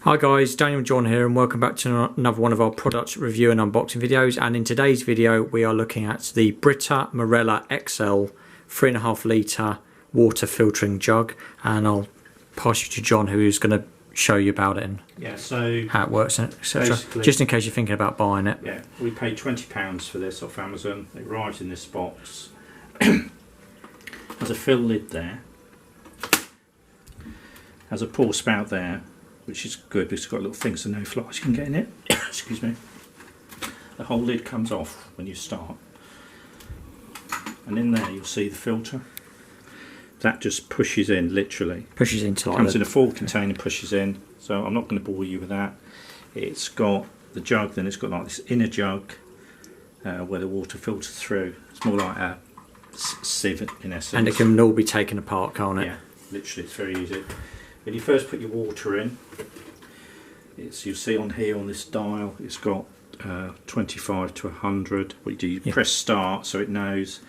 Hi guys, Daniel and John here and welcome back to another one of our product review and unboxing videos, and in today's video we are looking at the BRITA Marella XL 3.5 litre water filtering jug, and I'll pass you to John who is going to show you about it and how it works and etc. Just in case you're thinking about buying it. Yeah, we paid £20 for this off Amazon. It arrived in this box. Has a fill lid there. Has a pour spout there, which is good because it's got little things so no flies can get in it. Excuse me. The whole lid comes off when you start, and in there you'll see the filter. That just pushes in, literally. Pushes into like comes in a full container, pushes in. So I'm not going to bore you with that. It's got the jug, then it's got like this inner jug where the water filters through. It's more like a sieve in essence. And it can all be taken apart, can't it? Yeah, literally, it's very easy. When you first put your water in, you'll see on here on this dial, it's got 25 to 100. What you do, you press start so it knows,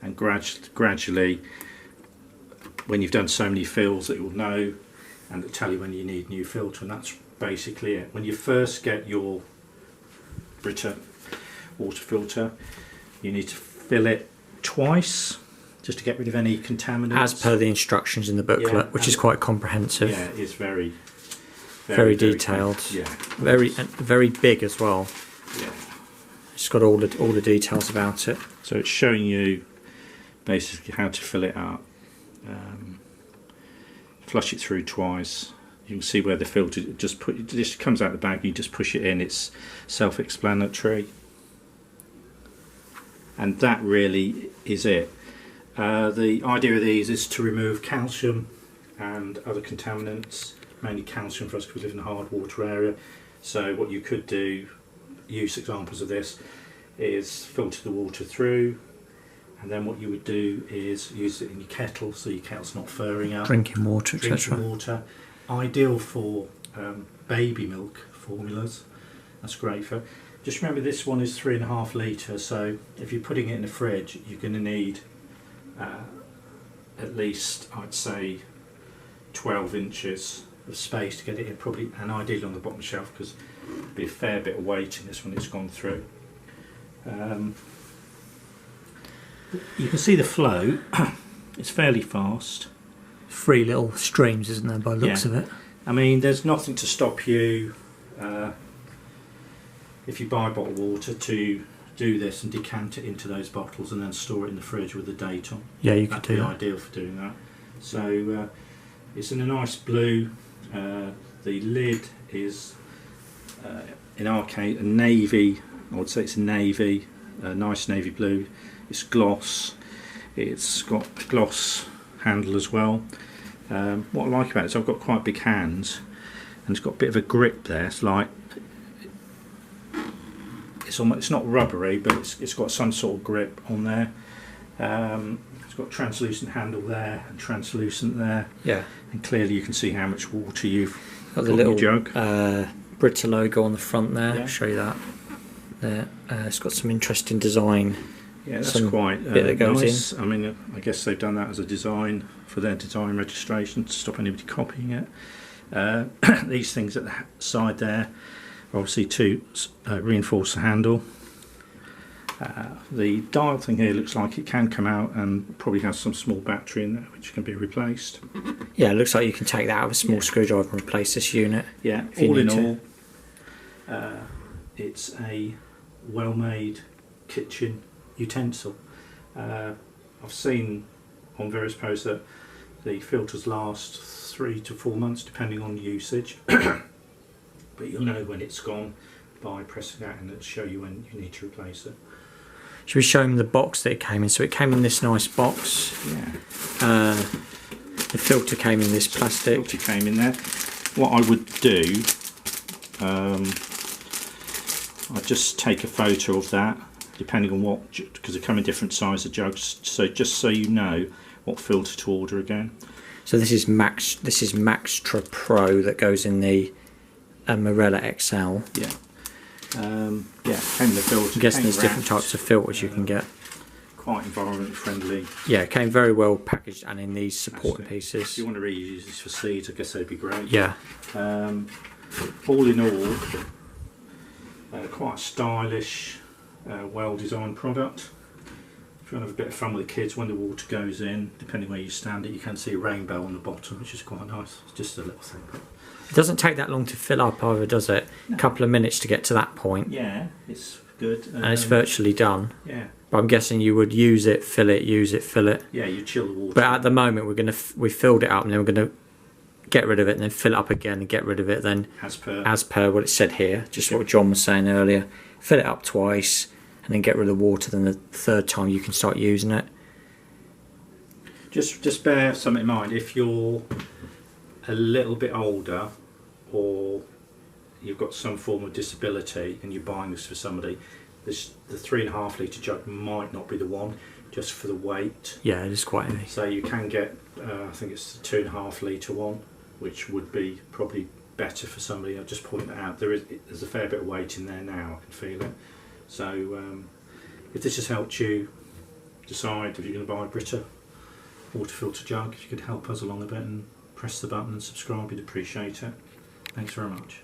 and gradually, when you've done so many fills, it will know and it'll tell you when you need a new filter, and that's basically it. When you first get your BRITA water filter, you need to fill it twice, just to get rid of any contaminants. As per the instructions in the booklet, which is quite comprehensive. Yeah, it's very detailed. Yeah, very big as well. Yeah, it's got all the details about it. So it's showing you basically how to fill it up. Flush it through twice. You can see where the filter just comes out the bag. You just push it in. It's self-explanatory, and that really is it. The idea of these is to remove calcium and other contaminants, mainly calcium for us because we live in a hard water area. So what you could do, use examples of this, is filter the water through, and then what you would do is use it in your kettle so your kettle's not furring up. Drinking water, etc. Drinking water. Ideal for baby milk formulas. That's great for. Just remember this one is 3.5 litre, so if you're putting it in the fridge you're going to need at least, I'd say, 12 inches of space to get it in, probably, and ideally on the bottom shelf because there'll be a fair bit of weight in this when it's gone through. You can see the flow. It's fairly fast. 3 little streams, isn't there, by the looks of it? I mean, there's nothing to stop you if you buy bottled water to do this and decant it into those bottles and then store it in the fridge with the date on. Yeah, you could do that. That'd be ideal for doing that. So it's in a nice blue. The lid is, in our case, a navy. I would say it's a navy, a nice navy blue. It's gloss. It's got a gloss handle as well. What I like about it is I've got quite big hands, and it's got a bit of a grip there. It's like it's not rubbery, but it's got some sort of grip on there. It's got translucent handle there and translucent there. Yeah. And clearly you can see how much water you've got the little in your jug. BRITA logo on the front there. Yeah. I'll show you that. There. It's got some interesting design. Yeah, that's quite bit that goes nice. in. I mean, I guess they've done that as a design for their design registration to stop anybody copying it. These things at the side there are obviously to reinforce the handle. The dial thing here looks like it can come out and probably has some small battery in there which can be replaced. Yeah, it looks like you can take that out of a small screwdriver and replace this unit. Yeah, all in all, it's a well-made kitchen utensil. I've seen on various posts that the filters last 3 to 4 months depending on usage, but you'll know when it's gone by pressing that and it'll show you when you need to replace it. Should we show him the box that it came in? So it came in this nice box. Yeah. The filter came in this plastic. The filter came in there. What I would do, I'd just take a photo of that, depending on what, because they come in different size of jugs. So just so you know what filter to order again. So this is MAXTRA Pro that goes in the Marella XL. Yeah. Yeah, came in the filter. I'm guessing there's different types of filters you can get. Quite environment friendly. Yeah, it came very well packaged and in these supporting pieces. If you want to reuse this for seeds, I guess they'd be great. Yeah. all in all, quite a stylish, well-designed product. If you want to have a bit of fun with the kids, when the water goes in, depending where you stand it, you can see a rainbow on the bottom, which is quite nice. It's just a little thing. It doesn't take that long to fill up either, does it? No. A couple of minutes to get to that point. Yeah, it's good. And it's virtually done. Yeah. But I'm guessing you would use it, fill it, use it, fill it. Yeah, you chill the water. But at the moment, we filled it up, and then we're going to get rid of it, and then fill it up again, and get rid of it. Then, as per what it said here, just what John was saying earlier, fill it up twice, and then get rid of the water. Then the third time you can start using it. Just bear something in mind. If you're a little bit older, or you've got some form of disability, and you're buying this for somebody, the 3.5 litre jug might not be the one, just for the weight. Yeah, it is quite heavy. So you can get, I think it's the 2.5 litre one, which would be probably better for somebody. I'll just point that out. There's a fair bit of weight in there now. I can feel it. So if this has helped you decide if you're going to buy a BRITA water filter jug, if you could help us along a bit and press the button and subscribe, we'd appreciate it. Thanks very much.